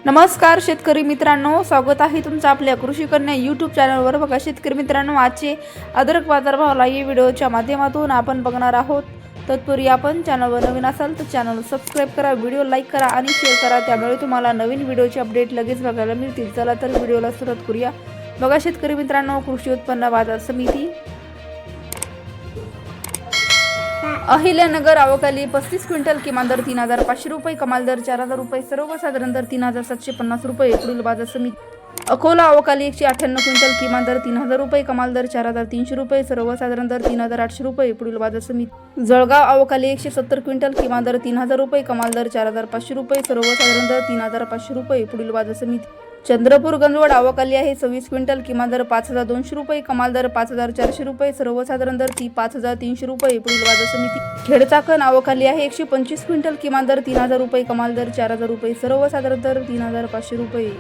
नमस्कार शेतकरी मित्रांनो, स्वागत आहे तुमचं आपल्या कृषी कन्या यूट्यूब चॅनलवर। बघा शेतकरी मित्रांनो, आजचे अद्रक बाजारभाव लाईव्ह व्हिडिओच्या माध्यमातून आपण बघणार आहोत। तत्पूर्वी आपण चॅनलवर नवीन असाल तर चॅनल सबस्क्राइब करा, व्हिडिओ लाईक करा आणि शेअर करा, त्यामुळे तुम्हाला नवीन व्हिडिओचे अपडेट लगेच बघायला मिळतील। चला तर व्हिडिओला सुरुवात करूया। बघा शेतकरी मित्रांनो, कृषी उत्पन्न बाजार समिती अहिल्यानगर आवकाली 35 क्विंटल, किमान दर 3500 रुपये, कमाल दर 4000 रुपये, सर्वसाधारण दर 3750 रुपये। पुढील बाजार समिती अकोला आवकाली 198 क्विंटल, किमान दर 3000 रुपये, कमाल दर 4300 रुपये, सर्वसाधारण दर 3800 रुपये। पुढील बाजार समिती जळगाव आवकाली 170 क्विंटल, किमान दर 3000 रुपये, कमाल दर 4500 रुपये, सर्वसाधारण दर 3500 रुपये। पुढील बाजार समिती चंद्रपूर गंजवड आवकाली आहे 26 क्विंटल, किमान दर 5200 रुपये, कमाल दर 5400 रुपये, सर्वसाधारण दर 5300 रुपये। पुढील बाजार समिती खेडचाकण आवकाली आहे 125 क्विंटल, किमान दर 3000 रुपये, कमाल दर 4000 रुपये, सर्वसाधारण दर 3500 रुपये।